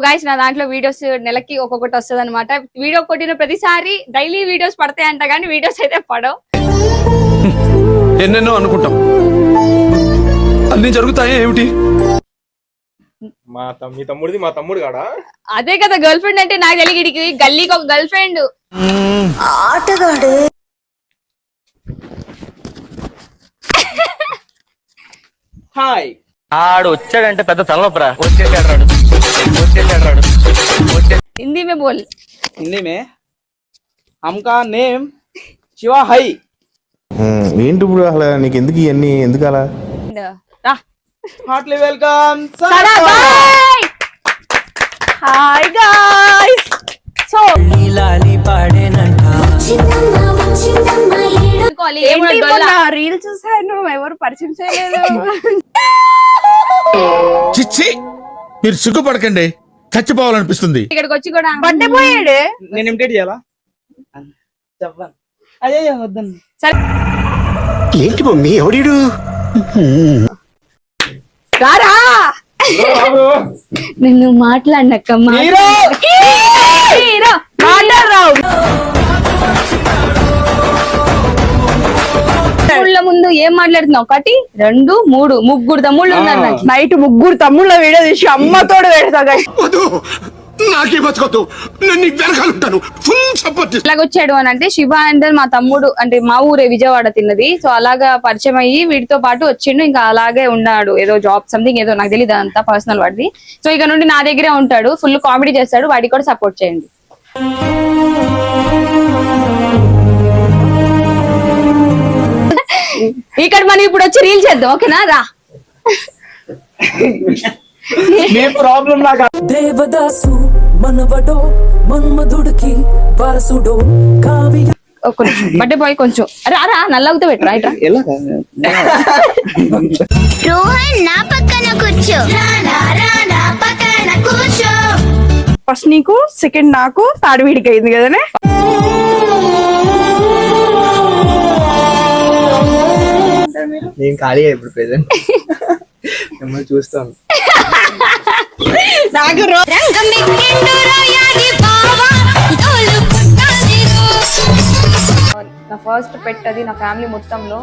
Guys నా దాంట్లో videos నెలకి ఒక్కొక్కటి వస్తుంది అనమాట. వీడియో కొట్టిన ప్రతిసారి డైలీ వీడియోస్ పడతాయి అంట, కానీ వీడియోస్ అయితే పడవు. ఎన్నెన్నో అనుకుంటాం, అన్ని జరుగుతాయి ఏమిటి? మీ తమ్ముడిది మా తమ్ముడు కాడా? అదే కదా గర్ల్ ఫ్రెండ్ అంటే. నాకు తెలియడికి గల్లీకి ఒక గర్ల్ ఫ్రెండ్ ఆటగాడు. హాయ్, ఆడు వచ్చాడంటే పెద్ద తలనొప్పరా. వచ్చేసాడు రాడు. हिंदी में बोल. हिंदी में हमका नेम शिवा है. ఏంటి ఇప్పుడు అసలు నీకు ఎందుకు ఇవన్నీ ఎందుకు అలా? Heartly welcome. Hi guys. So reel చూసాను, ఎవరు పరిచయం చేయలేదు. చిచ్చి, మీరు సిగ్గుపడకండి, చచ్చిపోవాలనిపిస్తుంది. ఇక్కడికి వచ్చి కూడా బర్త్డే పోయాడు. నేను ఇమిటేట్ చేయాలా? చెప్పండి. అదే వద్దండి. ఏంటి మమ్మీ ఎవడీడు? రారా నిన్ను మాట్లాడినక్క తమ్ముళ్ళ ముందు ఏం మాట్లాడుతున్నావు? ఒకటి రెండు మూడు ముగ్గురు తమ్ముళ్ళు ఉన్నారు నాకు. నైట్ ముగ్గురు తమ్ముళ్ళ వీడియో తీసి అమ్మతోడు పెడతా. నాకే బతకొద్దు, నేను నీకు వెనకాలంటాను. Full support. ఎలాగొచ్చాడు అని అంటే, శివ అంటే మా తమ్ముడు, అంటే మా ఊరే విజయవాడ తిన్నది. సో అలాగా పరిచయం అయ్యి వీటితో పాటు వచ్చిండు. ఇంకా అలాగే ఉన్నాడు, ఏదో జాబ్ సంథింగ్ ఏదో నాకు తెలియదు, అంతా పర్సనల్ వాడిది. సో ఇక నుండి నా దగ్గరే ఉంటాడు, ఫుల్ కామెడీ చేస్తాడు. వాడికి కూడా సపోర్ట్ చేయండి. ఇక్కడ మనం ఇప్పుడు వచ్చి రీల్ చేద్దాం, ఓకేనా? రా. ప్రాబ్లం లాగా దేవదాసు మనవడో మన్మధుడికి వారసుడో కావ్య. బట్టే పోయి కొంచెం రా నల్లవుతా పెట్టరా ఇట్రా. రోహన్ నా పక్కన కూర్చో. ఫస్ట్ నీకు, సెకండ్ నాకు, థర్డ్ వీడికి అయింది కదనే. నేను ఖాళీ ఇప్పుడు ప్రెసెంట్ మిమ్మల్ని చూస్తాను. నా ఫస్ట్ పెట్ అది నా ఫ్యామిలీ మొత్తంలో.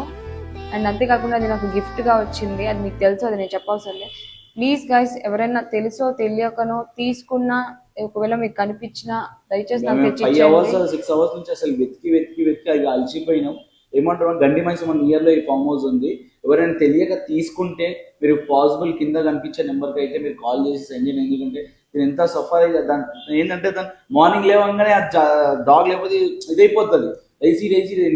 అండ్ అంతేకాకుండా అది నాకు గిఫ్ట్ గా వచ్చింది. అది మీకు తెలుసు, అది నేను చెప్పవసరం లేదు. ప్లీజ్ గైస్, ఎవరైనా తెలుసో తెలియకనో తీసుకున్నా, ఒకవేళ మీకు కనిపించినా దయచేసి నాకు తెచ్చి 5 అవర్స్ 6 అవర్స్ నుంచి అసలు వెతికి అది అలసిపోయినాం. ఏమంటారు, గండి మైసమ్మ నియర్ లో ఈ ఫామ్ హౌస్ ఉంది. ఎవరైనా తెలియక తీసుకుంటే మీరు పాసిబుల్ కింద కనిపించే నెంబర్కి అయితే మీరు కాల్ చేసి సెండ్ చేయండి. ఎందుకంటే నేను ఎంత సఫర్ అయ్యి దాని ఏంటంటే దాని మార్నింగ్ లేవగానే ఆ డాగ్ లేకపోతే ఇదైపోతుంది, రేసి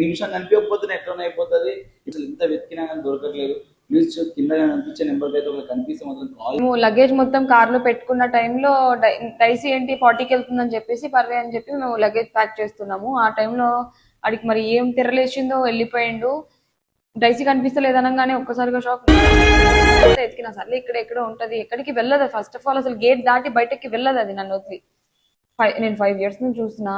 నిమిషం కనిపించకపోతే ఎట్లా అయిపోతుంది. అసలు ఎంత వెతికినా కానీ దొరకట్లేదు. ప్లీజ్ కింద కనిపించే నెంబర్కి అయితే ఒకవేళ కనిపిస్తే మాత్రం కాల్. మేము లగేజ్ మొత్తం కార్ లో పెట్టుకున్న టైంలో డైసీ ఏంటి 40కి వెళ్తుందని చెప్పేసి పర్రే అని చెప్పి మేము లగేజ్ ప్యాక్ చేస్తున్నాము. ఆ టైంలో వాడికి మరి ఏం తిరలేసిందో వెళ్ళిపోయిండు. డైసీ కనిపిస్తలేదు అనగానే ఒక్కసారిగా షాక్. ఎతికినా సర్లే ఇక్కడ ఎక్కడో ఉంటది, ఎక్కడికి వెళ్ళదు. ఫస్ట్ ఆఫ్ ఆల్ అసలు గేట్ దాటి బయటకి వెళ్ళదు అది నన్ను వదిలి. నేను 5 years నుంచి చూస్తున్నా.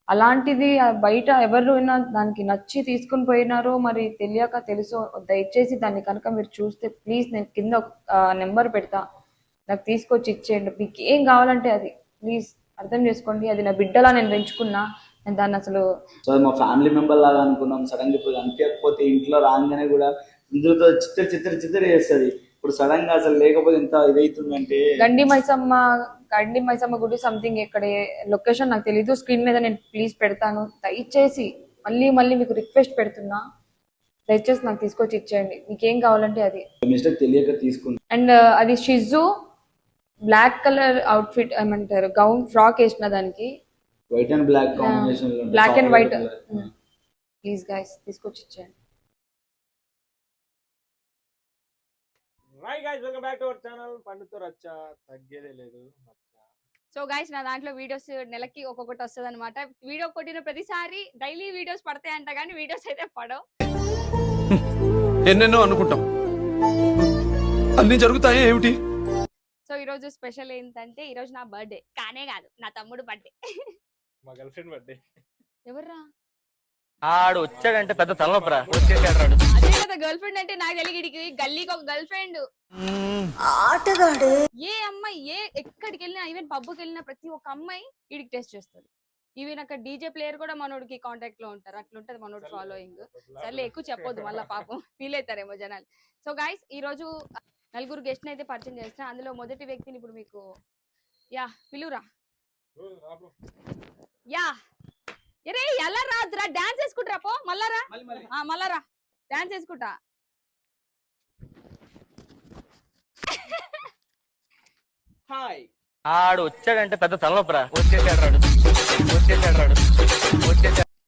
అలాంటిది బయట ఎవరు దానికి నచ్చి తీసుకుని పోయినారో మరి తెలియక తెలుసో, దయచేసి దాన్ని కనుక మీరు చూస్తే ప్లీజ్ నేను కింద నెంబర్ పెడతా, నాకు తీసుకొచ్చి ఇచ్చేయండి. మీకు ఏం కావాలంటే అది ప్లీజ్ అర్థం చేసుకోండి. అది నా బిడ్డలా నేను పెంచుకున్నా. నేను దాన్ని అసలు మా ఫ్యామిలీ మెంబర్ లాగా అనుకున్నాం. సడన్ గా ఇప్పుడు కనిపించకపోతే ఇంట్లో రాగానే కూడా ఇందులో చిత్తర చేస్తుంది. ఇప్పుడు సడన్ గా అసలు లేకపోతే ఎంత ఇదైతుందంటే. గండి మైసమ్మ గుడి సంథింగ్ ఇక్కడ లొకేషన్ నాకు తెలీదు. స్క్రీన్ మీద నేను ప్లీజ్ పెడతాను. దయచేసి మళ్ళీ మీకు రిక్వెస్ట్ పెడుతున్నా, దయచేసి నాకు తీసుకొచ్చి ఇచ్చేయండి. మీకు ఏం కావాలంటే అది. మిస్టేక్ తెలియక తీసుకుంది. అండ్ అది షిజు బ్లాక్ కలర్ అవుట్ఫిట్ ఏమంటారు, గౌన్ ఫ్రాక్ వేసిన దానికి white and black combination, black and white. Please guys తీసుకొచ్చి ఇచ్చేయండి. Hi guys, welcome back to our channel. పండుతో రచ్చా తగ్గేదే లేదు. సో గైస్ నా దాంట్లో వీడియోస్ నెలకి ఒక్కొక్కటి వస్తుంది అనమాట. వీడియో కొట్టిన ప్రతిసారి డైలీ వీడియోస్ పడతాయి అంట, కానీ వీడియోస్ అయితే పడవు. ఎన్నెన్నో అనుకుంటాం, అన్ని జరుగుతాయి ఏమిటి? సో ఈ రోజు స్పెషల్ ఏంటంటే, ఈ రోజు నా బర్త్డే కానే కాదు, నా తమ్ముడు బర్త్డే. మా గర్ల్ ఫ్రెండ్ బర్త్డే. ఎవర్రా? ఆడు వచ్చాడంటే పెద్ద తలనొప్పరా. వచ్చేసాడు రాడు. అదే కదా తర్వాత గర్ల్ ఫ్రెండ్ అంటే నాకు తెలియడికి గల్లీకి ఒక గర్ల్ ఫ్రెండ్ ఏ అమ్మాయి ఎక్కడికి వెళ్ళినా ఈవెన్ పబ్కి వెళ్ళినా ప్రతి ఒక్క అమ్మాయి వీడికి టెస్ట్ చేస్తుంది. ఈవెన్ అక్కడ డీజే ప్లేయర్ కూడా మనోడికి కాంటాక్ట్ లో ఉంటారు. అట్లుంటది మనోడి ఫాలోయింగ్. సర్లే ఎక్కువ చెప్పొద్దు మళ్ళీ పాపం ఫీల్ అవుతారేమో జనాలు. సో గైస్ ఈ రోజు నలుగురు గెస్ట్ అయితే పరిచయం చేస్తున్నా. అందులో మొదటి వ్యక్తిని ఇప్పుడు మీకు పిలురా. ఎరే ఎలా రాదురా, డాన్స్ వేసుకుంటారా పో మళ్ళారా. మళ్ళారా డాన్స్ వేసుకుంటా. హాయ్ ఆడు వచ్చాడంటే పెద్ద తలనొప్పరా. వచ్చేసాడు రాడు.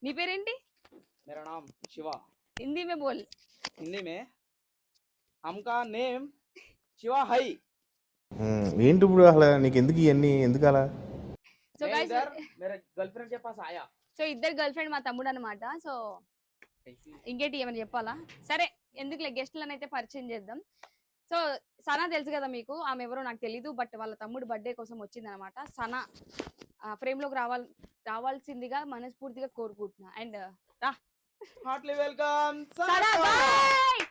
నీ పేరేంటి? मेरा नाम शिवा. హిందీ మే బోల్. हिंदी में हमका नेम शिवा है. ఏంటి ఇప్పుడు అసలు నీకు ఎందుకు ఇవన్నీ ఎందుకు అలా? సో मैं గైస్ इधर मेरे गर्लफ्रेंड के पास आया. సో ఇద్దరు గర్ల్ ఫ్రెండ్ మా తమ్ముడు అనమాట. సో ఇంకేంటి ఏమైనా చెప్పాలా? సరే ఎందుకులే గెస్ట్లను అయితే పరిచయం చేద్దాం. సో సనా తెలుసు కదా మీకు, ఆమె ఎవరో నాకు తెలీదు. బట్ వాళ్ళ తమ్ముడు బర్త్డే కోసం వచ్చింది అనమాట. సనా ఫ్రేమ్ లోకి రావాల్సిందిగా మనస్ఫూర్తిగా కోరుకుంటున్నా. అండ్ రా हार्टली वेलकम సనా బాయ్.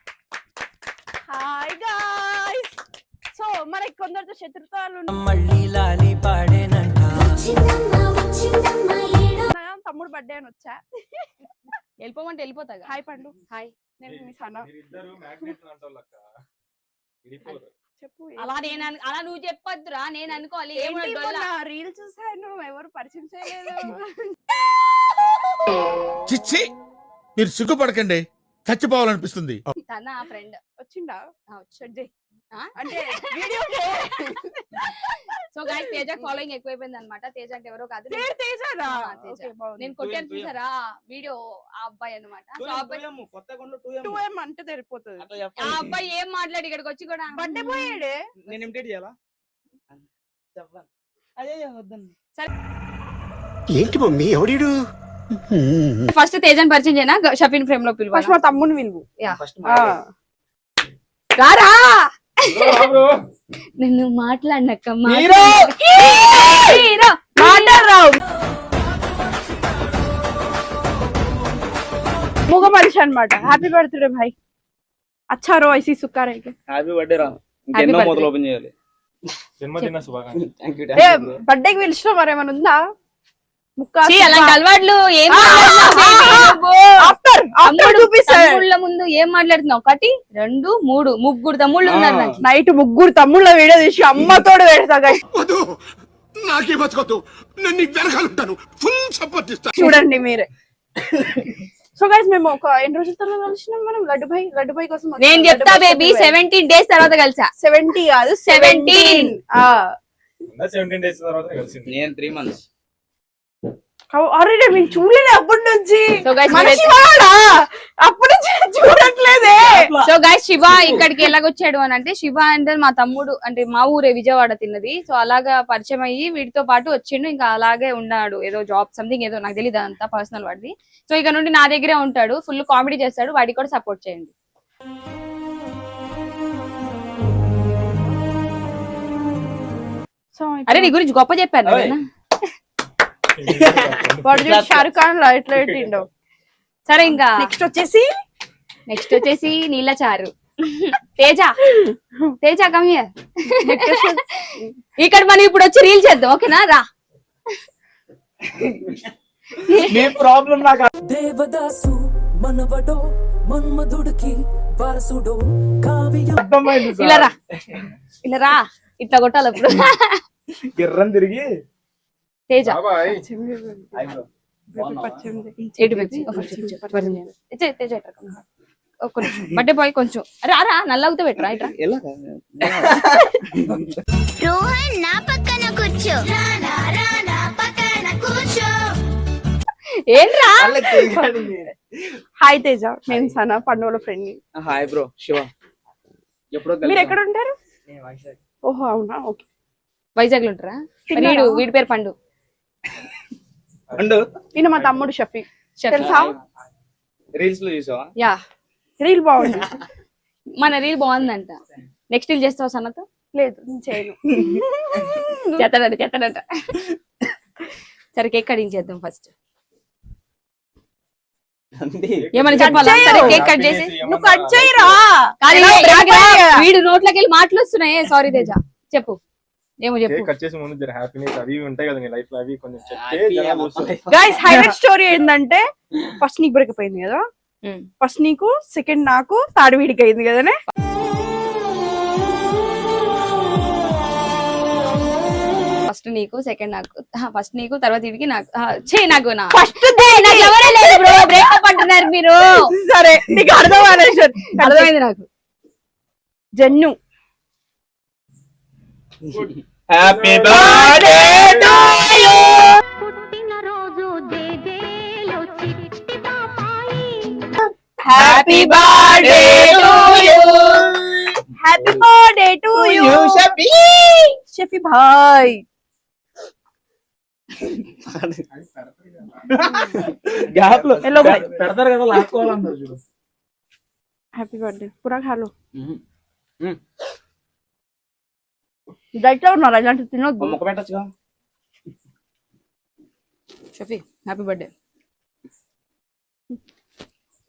Hi guys. సో మనకి కొందరితో శత్రుత్వాలు మళ్ళీ లాలి పాడేనంట. తమ్ముడు బర్త్డే అని వచ్చా. వెళ్ళిపోమంటే వెళ్ళిపోతాగా. హాయ్ పండు. హాయ్. నేను మీ సనా. చెప్పు. అలా నువ్వు చెప్పొద్దురా, నేను అనుకోవాలి. ఏమన్నా రీల్ చూసాను, ఎవరు పరిచయం చేయలేదు. చిచ్చి మీరు సిగ్గుపడకండి, చచ్చిపోవాలనిపిస్తుంది. తన ఫ్రెండ్ వచ్చిండా? వచ్చి అంటే video so guys Teja following ఎక్కువైపోయింది అనమాట. తేజ అంటే ఎవరో కాదు, తేజారా? తేజ. ఓకే, బాగుంది. నేను కొట్టాను చూసారా వీడియో, ఆ అబ్బాయి అనమాట. సో ఆ అబ్బాయి కొత్తగొండ 2M అంటే తెలిపోతుంది. ఆ అబ్బాయి ఏం మాట్లాడి ఇక్కడికి వచ్చి కూడా బర్త్డే పోయాడే. నేను ఇమిటేట్ చేయాలా? చెప్పను. అదే వద్దండి. ఏంటి మమ్మీ ఎవడీడు? ఫస్ట్ తేజని పరిచయం చేయనా, షఫీన్ ఫ్రేమ్ లో పిలువ. ఫస్ట్ మా తమ్ముని విలువు. ఫస్ట్ రారా నిన్ను మాట్లాడినక్క మూగ మనిషి అనమాట. హ్యాపీ బర్త్డే భాయ్. అచ్చా రో ఐసీ సుక్కా రే. హ్యాపీ బర్త్డే రా. ఇంకెన్నో birthday. మొదలు ఓపెన్ చేయాలి. జన్మదిన శుభాకాంక్షలు. థాంక్యూ. బర్త్డేకి పిలిచిన మరేమైనా ఉందా? ముక్కా అలాంటి అలవాట్లు ఏం తమ్ముళ్ళ ముందు ఏం మాట్లాడుతున్నావు? 1 2 3 ముగ్గురు తమ్ముళ్ళు ఉన్నారు నాకు. నైట్ ముగ్గురు తమ్ముళ్ళ వీడియో తీసి అమ్మతోడు పెడతా guys. వద్దు, నాకే బతకొద్దు, నేను నీకు వెనకాలంటాను, ఫుల్ సపోర్ట్ ఇస్తాను. చూడండి మీరే. సో గైస్ మేము ఒక ఎన్ని రోజుల తర్వాత కలిసినాం మనం లడ్డుభాయ్ కోసం. నేను చెప్తా బేబీ 17 days తర్వాత కలిసా. 70 కాదు 17. 17 days తర్వాత కలిసింది. నేను 3 months. అరే మేము చూడలేదు అప్పటి నుంచి. So guys, మనిషి వాడా? అప్పటి నుంచి చూడట్లేదే. సో గైస్ శివ ఇక్కడికి ఎలాగొచ్చాడు అని అంటే, శివ అంటే మా తమ్ముడు అంటే మా ఊరే విజయవాడ తిన్నది. సో అలాగా పరిచయం అయ్యి వీటితో పాటు వచ్చిండు. ఇంకా అలాగే ఉన్నాడు, ఏదో జాబ్ సంథింగ్ ఏదో నాకు తెలియదు, అంతా పర్సనల్ వాడిది. సో ఇక నుండి నా దగ్గరే ఉంటాడు, ఫుల్ కామెడీ చేస్తాడు. వాడికి కూడా సపోర్ట్ చేయండి. సో అరే నీ గురించి గొప్ప చెప్పాను కదా. వాడు చూసి షారుఖ్ ఖాన్ లా ఎట్లా పెట్టిండో. సరే ఇంకా నెక్స్ట్ వచ్చేసి నీళ్ళ చారు. Teja come here. ఇక్కడ మనం ఇప్పుడు వచ్చి రీల్ చేద్దాం, ఓకేనా? రా. మీ ప్రాబ్లం నాకు దేవదాసు మనవడో మన్మధుడికి వారసుడో కావ్య అర్థమైంది. ఇలా రా ఇట్లా కొట్టాలి ఇప్పుడు. గిర్రం తిరిగి తేజ బర్త్డే బాయ్ కొంచెం రా నల్లవుతా పెట్టరా ఇట్రా. రోహన్ నా పక్కన కూర్చో. ఏంట్రా? హాయ్ తేజ, నేను సనా పండుగల ఫ్రెండ్. Hi bro Shiva. ఎప్పుడో మీరు ఎక్కడ ఉంటారు? ఓహో అవునా, ఓకే. వైజాగ్ లో ఉంటారా? వీడి పేరు పండు. ఈయన మా తమ్ముడు షఫీ. తెలుసా? రీల్స్ లో చూసావా? యా, రీల్ బాగుంది. మన రీల్ బాగుందంట. నెక్స్ట్ రీల్ చేస్తావా సన్నతో? లేదు నేను చేయను. చేస్తాడంట. సరే కేక్ కటింగ్ చేద్దాం ఫస్ట్. ఏమని చెప్పాలా? సరే కేక్ కట్ చేసి నువ్వు కట్ చేయరా? కాదు, ఎలా ఏ- break ఏ- అయ్యా? వీడు నోట్లోకి వెళ్ళి మాటలు వస్తున్నాయి. సారీ తేజ, చెప్పు ఏమో చెప్పు. కట్ చేసి ముందు జర హ్యాపీనెస్ అవి ఇవి ఉంటాయి కదా నీ లైఫ్ లో, అవి కొంచెం చెప్తే జనాలు చూస్తారు. గైస్ హైలైట్ స్టోరీ ఏంటంటే ఫస్ట్ నీకు బ్రేక్ అయింది కదా, ఫస్ట్ నీకు, సెకండ్ నాకు, థర్డ్ వీడికి అయింది కదనే. ఫస్ట్ నీకు, సెకండ్ నాకు, ఫస్ట్ నీకు, తర్వాత వీడికి నాకు, నాకు నా ఫస్ట్ నాకు ఎవరే లేదు బ్రో, బ్రేకప్ అంటున్నారు మీరు. సరే నీకు అర్థం అవ్వాలి. అర్థమైంది నాకు. Jannu happy birthday to you. పుట్టినరోజు జేజేలో చిట్టి పాపాయి. Happy birthday to you. Happy birthday to you Shafi భాయ్. గ్యాప్ లో Hello, bye. పెడతారు కదా, లాక్కోవాలన్నారు చూడు. హ్యాపీ బర్త్డే పురా హలో. డైట్ లో ఉన్నారా? ఇలాంటి తినొద్దు. ముక్క పెట్టచ్చుగా. Shafi happy birthday.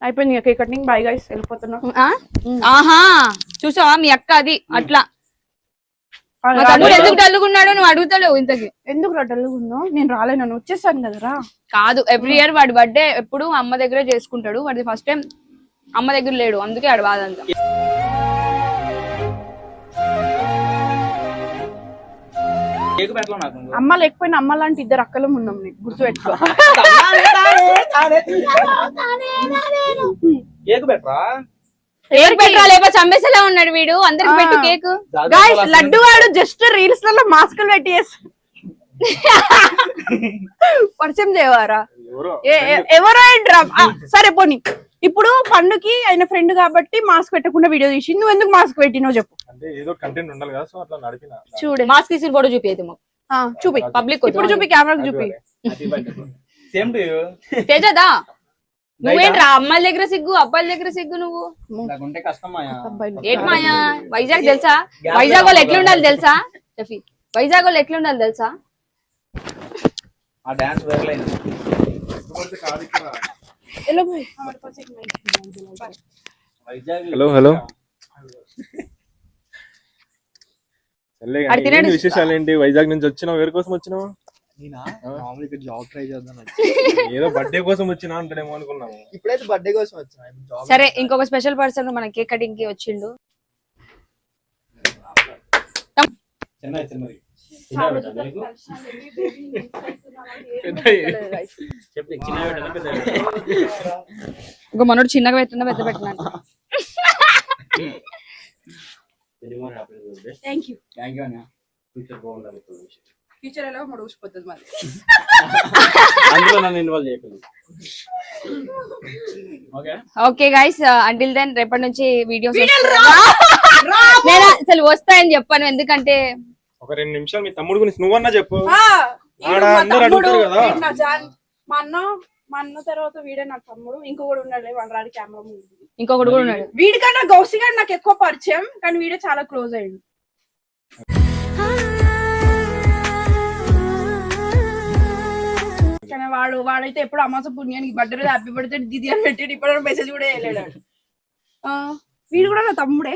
అయిపోయింది కేక్ కటింగ్. బై గైస్, వెళ్ళిపోతున్నా. ఆహా చూసావా మీ అక్క అది అట్లా. మా తమ్ముడు ఎందుకు డల్లుగున్నాడు నువ్వు అడుగుతలేవు ఇంతకి. ఎందుకు రడ్డలుగున్నావు? నేను రాలేను, వచ్చేసాను కదరా. కాదు, ఎవ్రీ ఇయర్ వాడి బర్త్డే ఎప్పుడు అమ్మ దగ్గరే చేసుకుంటాడు. వాడి ఫస్ట్ టైం అమ్మ దగ్గర లేడు, అందుకే ఆడు బాధ అంతా. కేక్ పెట్టలా నాకు. అమ్మ లేకపోయినా అమ్మ లాంటి ఇద్దరు అక్కలు ఉన్నాం, నీకు గుర్తు పెట్టుకో. కేక్ పెట్టరా? కేక్ పెట్టరా, లేకపోతే చంపేసేలా ఉన్నాడు వీడు. అందరికి పెట్టు కేక్. గాయ్స్ లడ్డు వాడు జస్ట్ రీల్స్ లలో మాస్కులు పెట్టి పరిచయం చేయవారా? ఎవరో ఏంట్రా? సరే పోనీ, ఇప్పుడు పండుకి ఆయన ఫ్రెండ్ కాబట్టి మాస్క్ పెట్టకుండా వీడియో తీసి, నువ్వు ఎందుకు మాస్క్ పెట్టినో చెప్పు. అంటే ఏదో కంటెంట్ ఉండాలి కదా, సో అట్లా నడిపిన. చూడు మాస్క్ తీసి ఫోటో చూపి అయితే మాకు. చూపి పబ్లిక్ ఇప్పుడు చూపి, కెమెరాకి చూపి. Same to you. తేజదా నువ్వేంట్రా అమ్మాయిల దగ్గర సిగ్గు, అబ్బాయిల దగ్గర సిగ్గు నువ్వు. నాకుంటే కష్టం మాయా. ఏంటి మాయా? వైజాగ్ తెలుసా? వైజాగ్ వాళ్ళు ఎట్లుండాలి తెలుసా? షఫీ వైజాగ్ వాళ్ళు ఎట్లుండాలి తెలుసా? ఆ డాన్స్ వేర్లైంది. హలో హలో అది తినండి. విశేషాలు ఏంటి? వైజాగ్ నుంచి వచ్చినావు, ఎవరి కోసం వచ్చినావు? జాబ్ ట్రై చేద్దాం. ఏదో బర్త్డే కోసం వచ్చినా అంటాడేమో అనుకున్నాము. ఇప్పుడైతే బర్త్డే కోసం వచ్చిన. సరే ఇంకొక స్పెషల్ పర్సన్ మన కేక్ కటింగ్ కి వచ్చిండు. చిన్నది చిన్నది. చెప్పి చిన్నది పెట్టాలా పెద్దది పెట్టాలా? ఒక మనోడు చిన్నగా పెట్టినా పెద్ద పెట్టినా. Thank you. థ్యాంక్ యూ అన్న. ఫ్యూచర్ బాగుండాలి. ఫ్యూచర్ ఎలా ముడిచిపోతుంది మరి. అందులో నన్ను ఇన్వాల్వ్ చేయకండి. Okay okay guys, until then రేపటి నుంచి వీడియోస్ నేను అసలు వస్తాయని చెప్పాను, ఎందుకంటే ఒక 2 నిమిషాలు మీ తమ్ముడు గురించి నువ్వన్నా చెప్పు. ఈయన ఆడ మా అందరూ తమ్ముడు, అడుగుతారు కదా. ఈయన నా జాన్. మా అన్న తర్వాత వీడే నా తమ్ముడు. ఇంకొకడు ఉన్నాడు, వాళ్ళ రాడి కెమెరా ముందు. ఇంకొకటి కూడా ఉన్నాడు. వీడికన్నా గౌసి గారు నాకు ఎక్కువ పరిచయం, కానీ వీడే చాలా క్లోజ్ అయ్యిండు. కానీ వాడైతే ఎప్పుడు అమాస పుణ్యానికి బర్త్డే రోజు హ్యాపీ బర్త్డే దిది అని పెట్టి ఇప్పుడు మెసేజ్ కూడా వేయలేడు. వీడు కూడా నా తమ్ముడే.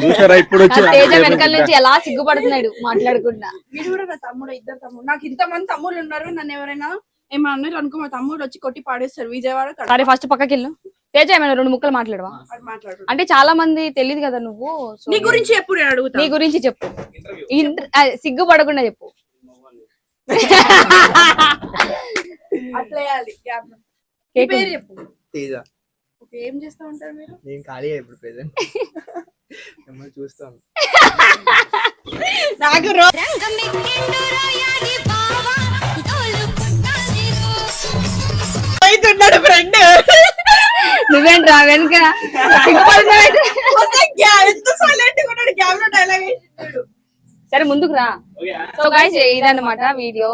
చూసారా ఇప్పుడు వచ్చి తేజ వెనకాల నుంచి ఎలా సిగ్గుపడుతున్నాడు మాట్లాడకుండా. వీడు కూడా నా తమ్ముడు, ఇద్దరు తమ్ముడు. నాకు ఇంతమంది తమ్ముళ్ళు ఉన్నారు, నన్ను ఎవరైనా ఏమన్నా అన్నారు అనుకో, మా తమ్ముడు వచ్చి కొట్టి పాడేస్తారు విజయవాడ. సరే ఫస్ట్ పక్కకి వెళ్ళు. తేజ ఏమైనా 2 ముక్కలు మాట్లాడవా? మాట్లాడు. అంటే చాలా మంది తెలియదు కదా నువ్వు. నీ గురించి ఎప్పుడు అడుగుతా. నీ గురించి చెప్పు, సిగ్గుపడకుండా చెప్పు. అట్లా వేయాలి. కేక్ పేరు చెప్పు. తేజ. ఓకే, ఏం చేస్తా ఉంటారు మీరు? నేను ఖాళీ ఇప్పుడు ప్రెసెంట్ మిమ్మల్ని చూస్తాను. నాకు అవుతున్నాడు ఫ్రెండ్. నువ్వేంట్రా వెనక ఎంత సైలెంట్ గా ఉన్నాడు, కెమెరా డైలాగ్ వేసినాడు. సరే ముందుకు రా. సో గైస్ ఇదన్నమాట వీడియో.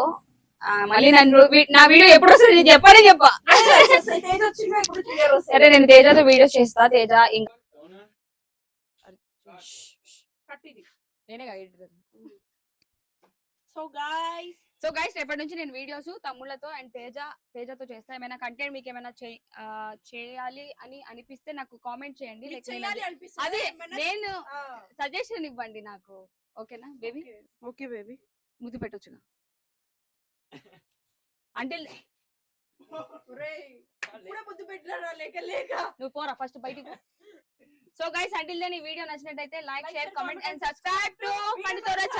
మళ్ళీ నన్ను నా వీడియో ఎప్పుడు వస్తుంది చెప్పాలి చెప్పా. సరే నేను తేజతో వీడియోస్ చేస్తా. తేజ ఇంకా నేనే సో సో గైస్ రేపటి నుంచి నేను వీడియోస్ తమ్ముళ్ళతో అండ్ తేజతో చేస్తా. ఏమైనా కంటెంట్ మీకు ఏమైనా చేయాలి అని అనిపిస్తే నాకు కామెంట్ చేయండి. మీకు చేయాలి అనిపిస్తే అదే ఏమైనా- నేను సజెషన్ ఇవ్వండి నాకు. ఓకేనా బేబీ? Okay baby. ముద్దు పెట్టొచ్చుగా అంటే ముద్దు పెట్టినా లేక లేక నువ్వు పోరా ఫస్ట్ బయటికి. సో గైస్ అంటిల్ దెన్ ఈ వీడియో నచ్చినట్టయితే like share comment and subscribe to పండుతో రచ.